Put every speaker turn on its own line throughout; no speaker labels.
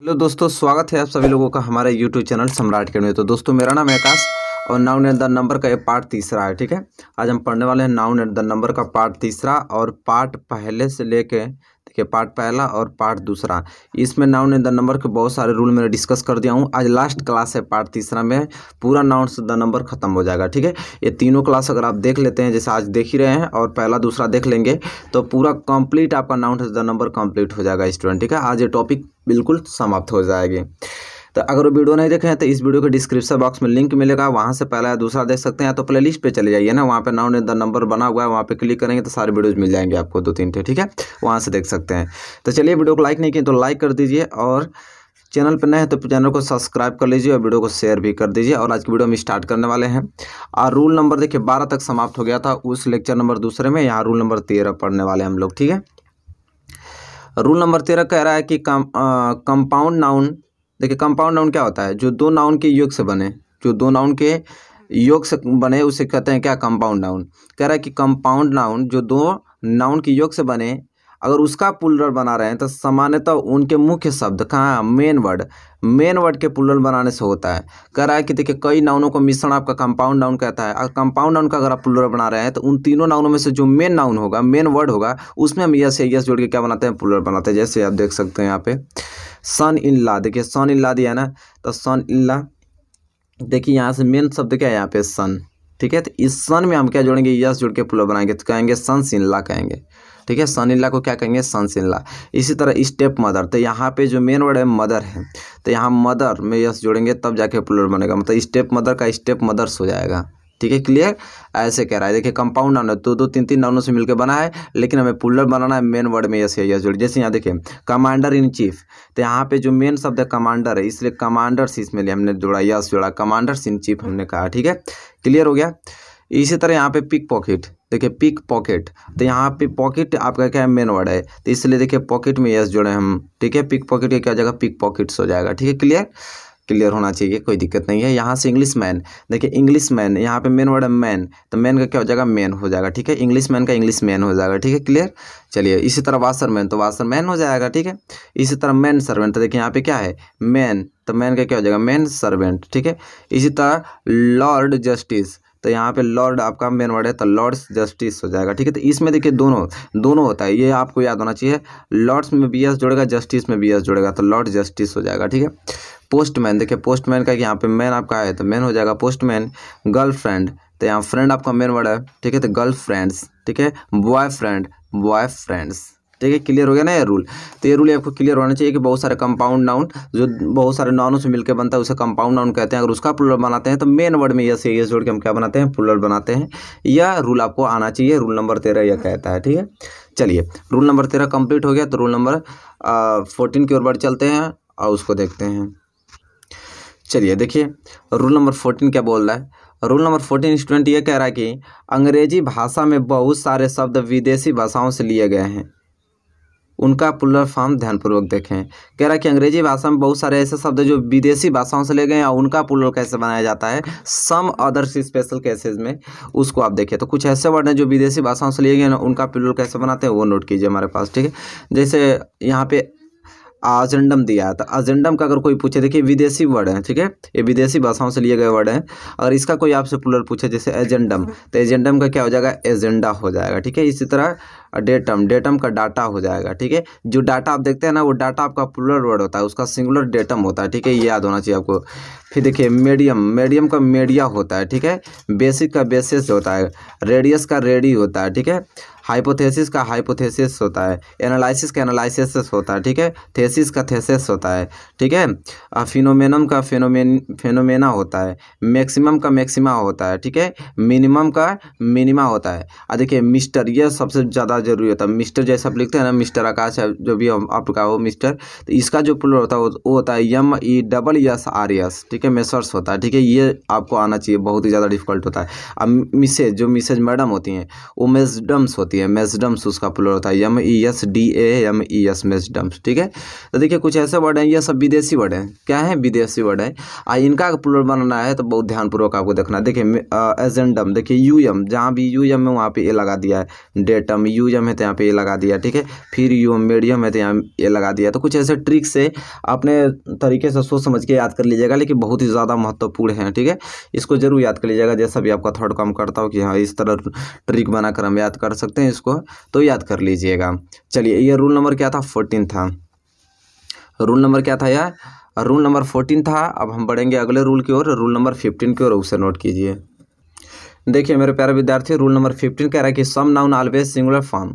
Hello दोस्तों, स्वागत है आप सभी लोगों का हमारे यूट्यूब चैनल सम्राट के में। तो दोस्तों, मेरा नाम है आकाश और नाउन एंड द नंबर का ये पार्ट तीसरा है। ठीक है, आज हम पढ़ने वाले हैं नाउन एंड द नंबर का पार्ट तीसरा। और पार्ट पहले से लेके देखिए, पार्ट पहला और पार्ट दूसरा, इसमें नाउन एंड द नंबर के बहुत सारे रूल मैंने डिस्कस कर दिया हूँ। आज लास्ट क्लास है पार्ट तीसरा में, पूरा नाउन द नंबर खत्म हो जाएगा। ठीक है, ये तीनों क्लास अगर आप देख लेते हैं, जैसे आज देख ही रहे हैं और पहला दूसरा देख लेंगे, तो पूरा कंप्लीट आपका नाउन द नंबर कंप्लीट हो जाएगा स्टूडेंट। ठीक है, आज ये टॉपिक बिल्कुल समाप्त हो जाएगी। तो अगर वो वीडियो नहीं देखे हैं तो इस वीडियो के डिस्क्रिप्शन बॉक्स में लिंक मिलेगा, वहाँ से पहला या दूसरा देख सकते हैं। तो प्लेलिस्ट पे चले जाइए ना, वहाँ पे नाउन एंड द नंबर बना हुआ है, वहाँ पे क्लिक करेंगे तो सारे वीडियोज मिल जाएंगे आपको, 2-3 थे। ठीक है, वहाँ से देख सकते हैं। तो चलिए, वीडियो को लाइक नहीं किए तो लाइक कर दीजिए, और चैनल पर नए हैं तो चैनल को सब्सक्राइब कर लीजिए और वीडियो को शेयर भी कर दीजिए। और आज की वीडियो हम स्टार्ट करने वाले हैं। और रूल नंबर देखिए 12 तक समाप्त हो गया था उस लेक्चर नंबर दूसरे में, यहाँ रूल नंबर 13 पढ़ने वाले हम लोग। ठीक है, रूल नंबर 13 कह रहा है कि कंपाउंड नाउन। देखिए, कंपाउंड नाउन क्या होता है? जो दो नाउन के योग से बने, जो दो नाउन के योग से बने उसे कहते हैं क्या? Compound noun. कह रहा है कि कंपाउंड नाउन जो दो नाउन के योग से बने, अगर उसका प्लूरल बना रहे हैं तो सामान्यतः उनके मुख्य शब्द कहाँ? मेन वर्ड के प्लूरल बनाने से होता है। कह रहा है कि देखिए, कई नाउनों को मिश्रण आपका कंपाउंड नाउन कहता है। अगर कंपाउंड नाउन का अगर आप प्लूरल बना रहे हैं तो उन तीनों नाउनों में से जो मेन नाउन होगा, मेन वर्ड होगा, उसमें हम यस या यस जोड़ के क्या बनाते हैं? प्लूरल बनाते हैं। जैसे आप देख सकते हैं यहाँ पे सन इन ला, देखिए सन इन ला दिया है ना, तो सन इन ला, देखिए यहाँ से मेन शब्द क्या है? यहाँ पे सन। ठीक है, तो इस सन में हम क्या जोड़ेंगे? यस जोड़ के प्लूरल बनाएंगे तो कहेंगे सन्स इन ला कहेंगे। ठीक है, सन इन ला को क्या कहेंगे? सन्स इन ला। इसी तरह स्टेप मदर, तो यहाँ पे जो मेन वर्ड है मदर है, तो यहाँ मदर में यस जोड़ेंगे तब जाके प्लूरल बनेगा, मतलब स्टेप मदर का स्टेप मदर्स हो जाएगा। ठीक है, क्लियर? ऐसे कह रहा है। देखिए, कंपाउंड नाउन है, दो 3 नाउनों से मिलकर बना है, लेकिन हमें प्लूरल बनाना है, मेन वर्ड में यस या यस जोड़। जैसे यहाँ देखिए कमांडर इन चीफ, तो यहाँ पे जो मेन शब्द है कमांडर है, इसलिए कमांडर्स इसमें हमने जोड़ा, यस जोड़ा, कमांडर्स इन चीफ हमने कहा। ठीक है, क्लियर हो गया? इसी तरह यहाँ पे पिक पॉकेट, देखिए पिक पॉकेट, तो यहाँ पे पॉकेट आपका क्या है? मेन वर्ड है, तो इसलिए देखिए पॉकेट में यस जोड़े हम। ठीक है, पिक पॉकेट क्या हो जाएगा? पिक पॉकेट्स हो जाएगा। ठीक है, क्लियर होना चाहिए, कोई दिक्कत नहीं है। यहाँ से इंग्लिश मैन, देखिए इंग्लिश मैन, यहाँ पे मेन वर्ड है मैन, तो मैन का क्या हो जाएगा? मैन हो जाएगा। ठीक है, इंग्लिश मैन का इंग्लिश मैन हो जाएगा। ठीक है, क्लियर? चलिए, इसी तरह वाशरमैन, तो वाशरमैन हो जाएगा। ठीक है, इसी तरह मैन सर्वेंट, तो देखिए यहाँ पे क्या है? मैन, तो मैन का क्या हो जाएगा? Man servant. ठीक है, इसी तरह लॉर्ड जस्टिस, तो यहाँ पे लॉर्ड आपका मेन वर्ड है, तो लॉर्ड्स जस्टिस हो जाएगा। ठीक है, तो इसमें देखिए दोनों होता है, ये आपको याद होना चाहिए। लॉर्ड्स में बी एस जोड़ेगा, जस्टिस में बी एस जोड़ेगा, तो लॉर्ड जस्टिस हो जाएगा। ठीक है, पोस्टमैन, देखिए पोस्टमैन का यहाँ पे मैन आपका है तो मैन हो जाएगा पोस्टमैन। गर्लफ्रेंड, तो यहाँ फ्रेंड आपका मेन वर्ड है। ठीक है, तो गर्ल फ्रेंड्स। ठीक है, बॉयफ्रेंड, बॉय फ्रेंड्स। ठीक है, क्लियर हो गया ना ये रूल? तो ये रूल आपको क्लियर होना चाहिए कि बहुत सारे कंपाउंड नाउन जो बहुत सारे नाउनों से मिलकर बनता है उसे कंपाउंड नाउन कहते हैं। अगर उसका प्लूरल बनाते हैं तो मेन वर्ड में यस यस जोड़ के हम क्या बनाते हैं? प्लूरल बनाते हैं। यह रूल आपको आना चाहिए, रूल नंबर 13 यह कहता है। ठीक है, चलिए रूल नंबर 13 कंप्लीट हो गया, तो रूल नंबर 14 की ओर बढ़ चलते हैं और उसको देखते हैं। चलिए देखिए, रूल नंबर 14 क्या बोल रहा है? रूल नंबर 14 स्टूडेंट ये कह रहा है कि अंग्रेजी भाषा में बहुत सारे शब्द विदेशी भाषाओं से लिए गए हैं, उनका प्लूरल फॉर्म ध्यानपूर्वक देखें। कह रहा है कि अंग्रेजी भाषा में बहुत सारे ऐसे शब्द जो विदेशी भाषाओं से ले गए हैं और उनका प्लूरल कैसे बनाया जाता है, सम अदर्स स्पेशल केसेस में, उसको आप देखिए। तो कुछ ऐसे वर्ड हैं जो विदेशी भाषाओं से लिए गए हैं, उनका प्लूरल कैसे बनाते हैं वो नोट कीजिए हमारे पास। ठीक है, जैसे यहाँ पे एजेंडम दिया है, तो एजेंडम का अगर कोई पूछे, देखिए विदेशी वर्ड है। ठीक है, ये विदेशी भाषाओं से लिए गए वर्ड हैं। अगर इसका कोई आपसे प्लूरल पूछे जैसे एजेंडम, तो एजेंडम का क्या हो जाएगा? एजेंडा हो जाएगा। ठीक है, इसी तरह डेटम का डाटा हो जाएगा। ठीक है, जो डाटा आप देखते हैं ना, वो डाटा आपका प्लूरल वर्ड होता है, उसका सिंगुलर डेटम होता है। ठीक है, ये याद होना चाहिए आपको। फिर देखिए मीडियम का मीडिया होता है। ठीक है, बेसिक का बेसिस होता है, रेडियस का रेडी होता है। ठीक है, हाइपोथेसिस का हाइपोथेसिस होता है, एनालिसिस का एनालिसिस होता है। ठीक है, थेसिस का थेसिस होता है। ठीक है, फिनोमेनम का फिनोमेना होता है, मैक्सिमम का मैक्सिमा होता है। ठीक है, मिनिमम का मिनिमा होता है। और देखिए मिस्टर, यह सबसे ज़्यादा जरूरी होता है। मिस्टर जैसा आप लिखते हैं ना, मिस्टर आकाश है जो भी आपका हो मिस्टर, तो इसका जो प्लूरल होता है वो होता है MESSRS। ठीक है, मेसर्स होता है। ठीक है, ये आपको आना चाहिए, बहुत ही ज़्यादा डिफिकल्ट होता है। अब मिसेज, जो मिसेज मैडम होती हैं वो मेसडम्स होती होती है, मेसडम्स उसका प्लूरल होता है, MESDAMES मेसडम्स, ठीक है। तो देखिए कुछ ऐसे वर्ड हैं, ये सब विदेशी वर्ड हैं, क्या है, विदेशी वर्ड है। इनका प्लूरल बनाना है तो बहुत ध्यानपूर्वक आपको देखना। देखिए एजेंडम, देखिए यूएम, जहाँ भी यूएम है वहाँ पे ए लगा दिया है। डेटम, यूएम है तो यहाँ पे ए लगा दिया, ठीक है। फिर यूएम, मीडियम है तो यहाँ ए लगा दिया। तो कुछ ऐसे ट्रिक से अपने तरीके से सोच समझ के याद कर लीजिएगा, लेकिन बहुत ही ज़्यादा महत्वपूर्ण है, ठीक है। इसको जरूर याद कर लीजिएगा, जैसा भी आपका थर्ड काम करता हो कि हाँ इस तरह ट्रिक बनाकर हम याद कर सकते हैं इसको, तो याद कर लीजिएगा। चलिए ये रूल नंबर क्या था, 14 था। रूल नंबर क्या था यार, रूल नंबर 14 था। अब हम बढ़ेंगे अगले रूल की ओर, रूल नंबर 15 की ओर, उसे नोट कीजिए। देखिए मेरे प्यारे विद्यार्थी, रूल नंबर 15 कह रहा है कि some noun always singular form.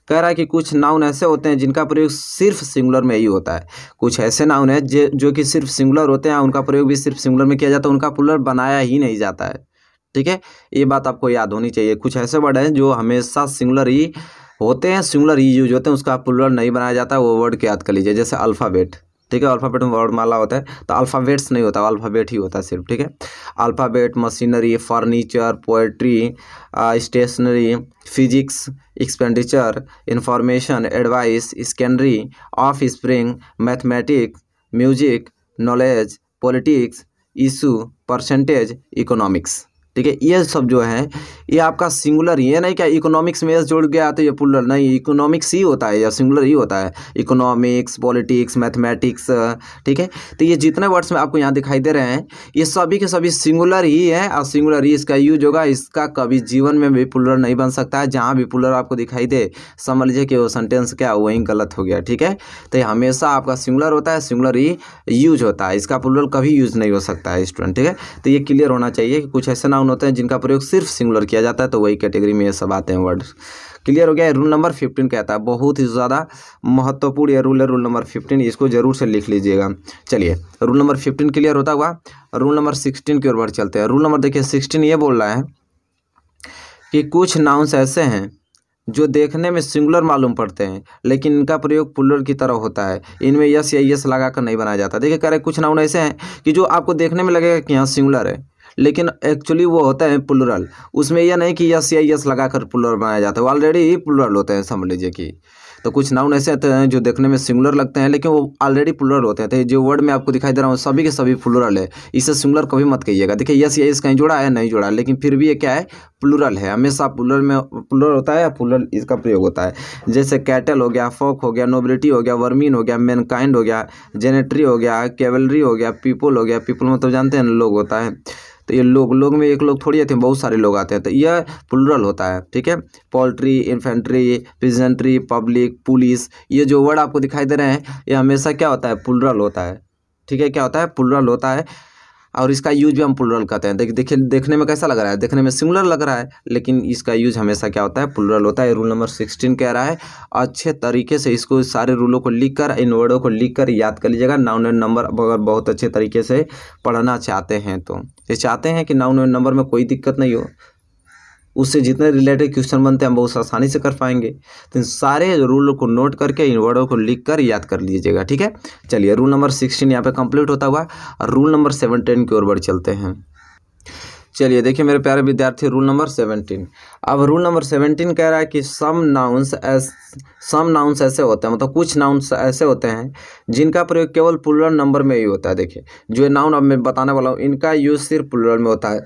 कह रहा है कि कुछ नाउन ऐसे होते हैं जिनका प्रयोग सिर्फ सिंगुलर में ही होता है। कुछ ऐसे नाउन है जो कि सिर्फ सिंगुलर होते हैं, उनका प्रयोग भी सिर्फ सिंगुलर में किया जाता है, उनका प्लूरल बनाया ही नहीं जाता है, ठीक है। ये बात आपको याद होनी चाहिए। कुछ ऐसे वर्ड हैं जो हमेशा सिंगुलर ही होते हैं, सिंगुलर ही यूज होते हैं, उसका प्लूरल नहीं बनाया जाता, वो वर्ड के याद कर लीजिए। जैसे अल्फ़ाबेट, ठीक है, अल्फ़ाबेट में वर्णमाला होता है, तो अल्फ़ाबेट्स नहीं होता, अल्फ़ाबेट ही होता है सिर्फ, ठीक है। Alphabet, machinery, furniture, poetry, stationery, physics, expenditure, information, advice, scenery, offspring, mathematics, music, knowledge, politics, issue, percentage, economics, ठीक है। ये सब जो है ये आपका सिंगुलर ही है, नहीं क्या इकोनॉमिक्स में एस जोड़ गया तो ये प्लूरल नहीं, इकोनॉमिक्स ही होता है या सिंगुलर ही होता है। इकोनॉमिक्स, पॉलिटिक्स, मैथमेटिक्स, ठीक है। तो ये जितने वर्ड्स में आपको यहाँ दिखाई दे रहे हैं ये सभी के सभी सिंगुलर ही है, और सिंगुलर ही इसका यूज होगा, इसका कभी जीवन में भी प्लूरल नहीं बन सकता है। जहाँ भी प्लूरल आपको दिखाई दे समझ लीजिए कि वो सेंटेंस क्या वहीं गलत हो गया, ठीक है। तो ये हमेशा आपका सिंगुलर होता है, सिंगुलर ही यूज होता है, इसका प्लूरल कभी यूज नहीं हो सकता है स्टूडेंट, ठीक है। तो ये क्लियर होना चाहिए कि कुछ ऐसे नाउन होते हैं जिनका प्रयोग सिर्फ सिंगुलर किया जाता है, तो वही कैटेगरी में ये सब आते हैं वर्ड। क्लियर हो गया। रूल नंबर 15 कहता है, बहुत ही ज़्यादा महत्वपूर्ण ये रूल है, रूल नंबर 15, इसको जरूर से लिख लीजिएगा। चलिए रूल नंबर 15 क्लियर होता हुआ रूल नंबर 16 की ओर बढ़ चलते हैं। रूल नंबर देखिए 16 ये बोल रहा है कि कुछ नाउन्स ऐसे हैं जो देखने में सिंगुलर मालूम पड़ते हैं लेकिन इनका प्रयोग प्लूरल की तरह होता है, इनमें यस या यस लगाकर नहीं बनाया जाता। देखिए कह रहे कुछ नाउन ऐसे हैं कि जो आपको देखने में लगेगा कि यहाँ सिंगुलर है, लेकिन एक्चुअली वो होता है प्लूरल, उसमें यह नहीं कि यस या यस लगाकर प्लूरल बनाया जाता है, वो ऑलरेडी ही प्लूरल होते हैं, समझ लीजिए कि। तो कुछ नाउन ऐसे होते हैं जो देखने में सिंगुलर लगते हैं लेकिन वो ऑलरेडी प्लूरल होते हैं। तो जो वर्ड में आपको दिखाई दे रहा हूँ सभी के सभी प्लूरल है, इसे सिंगुलर कभी मत कहिएगा। देखिए यस या यस कहीं जोड़ा है, नहीं जोड़ा, लेकिन फिर भी ये क्या है, प्लूरल है, हमेशा प्लूरल में प्लूरल होता है या प्लूरल इसका प्रयोग होता है। जैसे कैटल हो गया, फोक हो गया, नोबिलिटी हो गया, वर्मीन हो गया, मैनकाइंड हो गया, जेनेट्री हो गया, कैवलरी हो गया, पीपल हो गया। पीपल मतलब जानते हैं लोग होता है, तो ये लोग में एक लोग थोड़ी आते हैं, बहुत सारे लोग आते हैं, तो यह प्लूरल होता है, ठीक है। Poultry, infantry, peasantry, public, police, ये जो वर्ड आपको दिखाई दे रहे हैं ये हमेशा क्या होता है, प्लूरल होता है, ठीक है। क्या होता है, प्लूरल होता है, और इसका यूज भी हम प्लूरल कहते हैं। देखिए देखने में कैसा लग रहा है, देखने में सिंगुलर लग रहा है, लेकिन इसका यूज हमेशा क्या होता है, प्लूरल होता है। रूल नंबर 16 कह रहा है, अच्छे तरीके से इसको सारे रूलों को लिख कर, इन वर्डों को लिख कर याद कर लीजिएगा। नाउन एंड नंबर अगर बहुत अच्छे तरीके से पढ़ना चाहते हैं तो ये चाहते हैं कि नाउन एंड नंबर में कोई दिक्कत नहीं हो, उससे जितने रिलेटेड क्वेश्चन बनते हैं हम बहुत आसानी से कर पाएंगे। तो इन सारे रूल को नोट करके इन वर्डों को लिख कर याद कर लीजिएगा, ठीक है। चलिए रूल नंबर 16 यहाँ पे कंप्लीट होता हुआ और रूल नंबर 17 की ओर बढ़ चलते हैं। चलिए देखिए मेरे प्यारे विद्यार्थी, रूल नंबर 17। अब रूल नंबर 17 कह रहा है कि सम नाउन्स ऐसे होते हैं, मतलब कुछ नाउन्स ऐसे होते हैं जिनका प्रयोग केवल प्लूरल नंबर में ही होता है। देखिए जो नाउन अब मैं बताने वाला हूँ इनका यूज सिर्फ प्लूरल में होता है,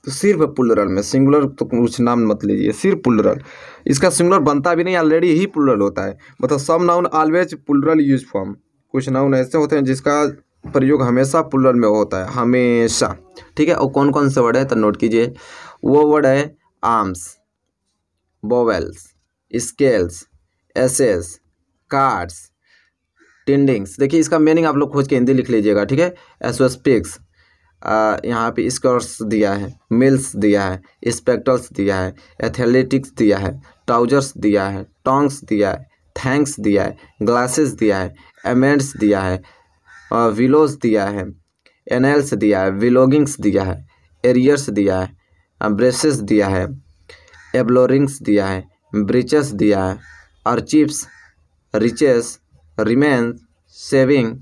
सिर्फ प्लूरल में, सिंगुलर तो कुछ नाम मत लीजिए, सिर्फ प्लूरल, इसका सिंगुलर बनता भी नहीं, ऑलरेडी ही प्लूरल होता है। मतलब some noun always plural use form, कुछ नाउन ऐसे होते हैं जिसका प्रयोग हमेशा प्लूरल में होता है, हमेशा, ठीक है। और कौन कौन से वर्ड है तो नोट कीजिए, वो वर्ड है आर्म्स, बोवेल्स, स्केल्स, एसेस, कार्ड्स, टिंडिंग्स। देखिए इसका मीनिंग आप लोग खोज के हिंदी लिख लीजिएगा, ठीक है। एसोस्पिक्स, यहाँ पे स्कर्ट्स दिया है, मिल्स दिया है, स्पेक्टल्स दिया है, एथलेटिक्स दिया है, ट्राउजर्स दिया है, टोंग्स दिया है, थैंक्स दिया है, ग्लासेस दिया है, एमेंड्स दिया है, विलोज दिया है, एनेल्स दिया है, विलोगिंग्स दिया है, एरियर्स दिया है, ब्रेसेस दिया है, एब्लोरिंग्स दिया है, ब्रीचेस दिया है, अर्चिप्स, riches, remains, saving,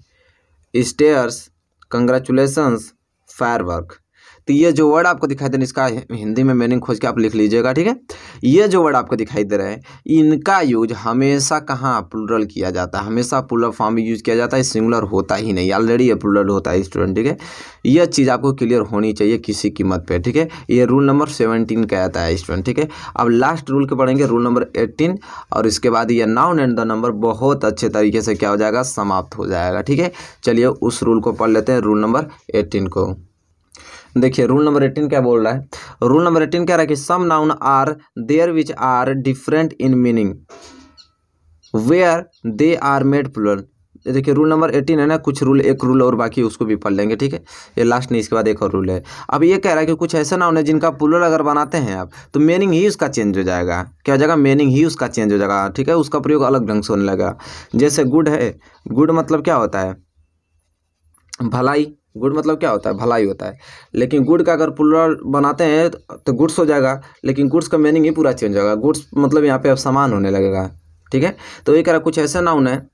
stairs, congratulations, firework. तो ये जो वर्ड आपको दिखाई दे रहा है इसका हिंदी में मीनिंग खोज के आप लिख लीजिएगा, ठीक है। ये जो वर्ड आपको दिखाई दे रहा है इनका यूज हमेशा कहाँ प्लूरल किया जाता है, हमेशा प्लूरल फॉर्म में यूज किया जाता है, सिंगुलर होता ही नहीं, ऑलरेडी ये प्लूरल होता है स्टूडेंट, ठीक है। यह चीज़ आपको क्लियर होनी चाहिए किसी कीमत पे, ठीक है। ये रूल नंबर 17 कहता है स्टूडेंट, ठीक है। अब लास्ट रूल के पढ़ेंगे रूल नंबर 18 और इसके बाद ये नाउन एंड द नंबर बहुत अच्छे तरीके से क्या हो जाएगा, समाप्त हो जाएगा, ठीक है। चलिए उस रूल को पढ़ लेते हैं, रूल नंबर 18 को। देखिए रूल नंबर 18 क्या बोल रहा है। रूल नंबर 18 कह रहा है कि some noun are there which are different in meaning where they are made plural. देखिए रूल नंबर 18 है ना, कुछ रूल, एक रूल और बाकी उसको भी पढ़ लेंगे, ठीक है। ये लास्ट नहीं, इसके बाद एक और रूल है। अब ये कह रहा है कि कुछ ऐसा नाउन है जिनका प्लूरल अगर बनाते हैं आप तो मीनिंग ही उसका चेंज हो जाएगा। क्या हो जाएगा, मीनिंग ही उसका चेंज हो जाएगा, ठीक है। उसका प्रयोग अलग ढंग से होने लगेगा। जैसे गुड है, गुड मतलब क्या होता है, भलाई। गुड मतलब क्या होता है, भलाई होता है। लेकिन गुड का अगर प्लूरल बनाते हैं तो गुड्स हो जाएगा, लेकिन गुड्स का मीनिंग ही पूरा चेंज होगा। गुड्स मतलब यहाँ पे अब सामान होने लगेगा, ठीक है। तो ये कह रहा है कुछ ऐसे नाउन है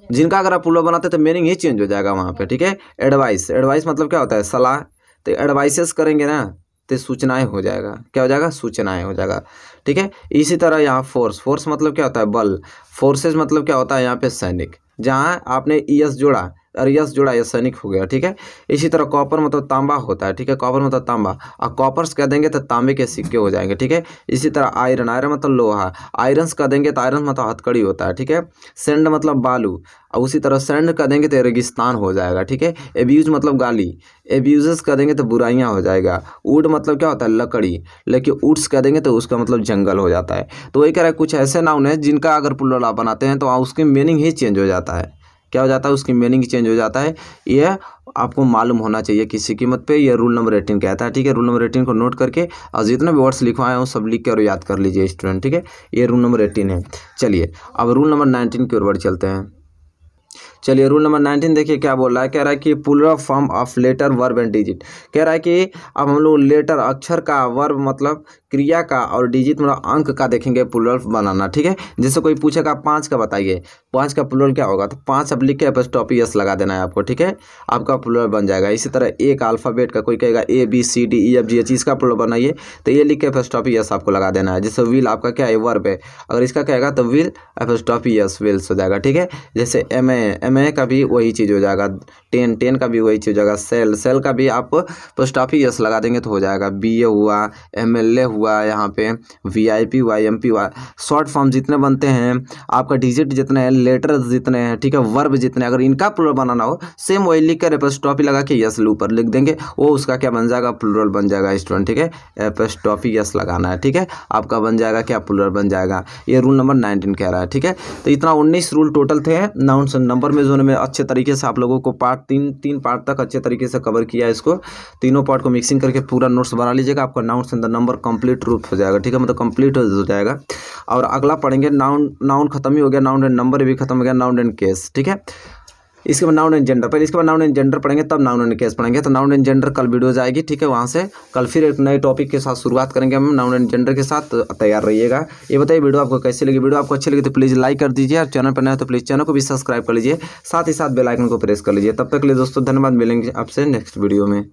जिनका अगर आप प्लूरल बनाते तो मीनिंग ही चेंज हो जाएगा वहाँ पे, ठीक है। एडवाइस, एडवाइस मतलब क्या होता है, सलाह। तो एडवाइसेस करेंगे ना तो सूचनाएं हो जाएगा, क्या हो जाएगा, सूचनाएं हो जाएगा, ठीक है। इसी तरह यहाँ फोर्स, फोर्स मतलब क्या होता है, बल। फोर्सेस मतलब क्या होता है यहाँ पे सैनिक, जहाँ आपने ईएस जोड़ा और यस जोड़ा ये सैनिक हो गया, ठीक है। इसी तरह कॉपर मतलब तांबा होता है, ठीक है। कॉपर मतलब तांबा, और कॉपर्स कह देंगे तो तांबे के सिक्के हो जाएंगे, ठीक है। इसी तरह आयरन, आयरन मतलब लोहा, आयरन्स कह देंगे तो आयरन मतलब हथकड़ी होता है, ठीक है। सैंड मतलब बालू, और उसी तरह सैंड कह देंगे तो रेगिस्तान हो जाएगा, ठीक है। एब्यूज मतलब गाली, एब्यूजेस कह देंगे तो बुराइयां हो जाएगा। वुड मतलब क्या होता है, लकड़ी, लेकिन वुड्स कह देंगे तो उसका मतलब जंगल हो जाता है। तो वही कह रहा है कुछ ऐसे नाउन है जिनका अगर प्लूरल आप बनाते हैं तो उसकी मीनिंग ही चेंज हो जाता है। क्या हो जाता है, उसकी मीनिंग चेंज हो जाता है। ये आपको मालूम होना चाहिए किसी कीमत पे। ये रूल नंबर 18 कहता है, ठीक है। रूल नंबर 18 को नोट करके और जितने भी वर्ड्स लिखवाए हैं वो सब लिख के और याद कर लीजिए स्टूडेंट, ठीक है। ये रूल नंबर 18 है। चलिए अब रूल नंबर 19 की ओर बढ़ चलते हैं। चलिए रूल नंबर 19 देखिए क्या बोल रहा है। कह रहा है कि plural form of letter, verb and digit. कह रहा है कि अब हम लोग लेटर अक्षर का, वर्ब मतलब क्रिया का, और डिजिट मतलब अंक का देखेंगे प्लूरल बनाना, ठीक है। जैसे कोई पूछेगा 5 का बताइए, 5 का प्लूरल क्या होगा, तो 5 अब लिख के एपोस्ट्रोफी एस लगा देना है आपको, ठीक है। आपका प्लूरल बन जाएगा। इसी तरह एक अल्फ़ाबेट का, कोई कहेगा ABCDEFG इसका प्लूरल बनाइए तो ये लिख के एपोस्ट्रोफी एस आपको लगा देना है। जैसे विल आपका क्या है, वर्ब है, अगर इसका कहेगा तो विल एपोस्ट्रोफी एस विल्स हो जाएगा, ठीक है। जैसे MA का भी वही चीज़ हो जाएगा, 10 का भी वही चीज़ हो जाएगा। सेल का भी आप एपोस्ट्रोफी एस लगा देंगे तो हो जाएगा। BA हुआ, MLA हुआ, यहाँ पे VIP हुआ, MP हुआ। शॉर्ट फॉर्म जितने बनते हैं, आपका डिजिट जितने हैं, लेटर जितने हैं, ठीक है, वर्ब जितने, अगर इनका प्लूरल बनाना हो सेम वही लिख कर एपोस्ट्रोफी लगा के यस ऊपर लिख देंगे, वो उसका क्या बन जाएगा, प्लूरल बन जाएगा स्टूडेंट, ठीक है। एपोस्ट्रोफी यस लगाना है, ठीक है। आपका बन जाएगा क्या, प्लूरल बन जाएगा। ये रूल नंबर 19 कह रहा है, ठीक है। तो इतना 19 रूल टोटल थे नाउन से नंबर में, जोन में अच्छे तरीके से आप लोगों को पार्ट तीन पार्ट तक अच्छे तरीके से कवर किया है। इसको तीनों पार्ट को मिक्सिंग करके पूरा नोट्स बना लीजिएगा, आपका नाउन से नंबर कंप्लीट रूप हो जाएगा, ठीक है, मतलब कंप्लीट हो जाएगा। और अगला पढ़ेंगे नाउन खत्म ही हो गया, नाउन एंड नंबर भी खत्म हो गया, नाउन एंड केस, ठीक है। इसके बाद नाउन एंड जेंडर, पहले इसके बाद नाउन एंड जेंडर पढ़ेंगे तब नाउन एंड केस पढ़ेंगे। तो नाउन एंड जेंडर कल वीडियो जाएगी, ठीक है। वहाँ से कल फिर एक नए टॉपिक के साथ शुरुआत करेंगे हम नाउन एंड जेंडर के साथ, तैयार रहिएगा। ये बताइए वीडियो आपको कैसी लगी। वीडियो आपको अच्छी लगी तो प्लीज़ लाइक कर दीजिए, और चैनल पर नए तो प्लीज़ चैनल को भी सब्सक्राइब कर लीजिए, साथ ही साथ बेल आइकन को प्रेस कर लीजिए। तब तक के लिए दोस्तों धन्यवाद, मिलेंगे आपसे नेक्स्ट वीडियो में।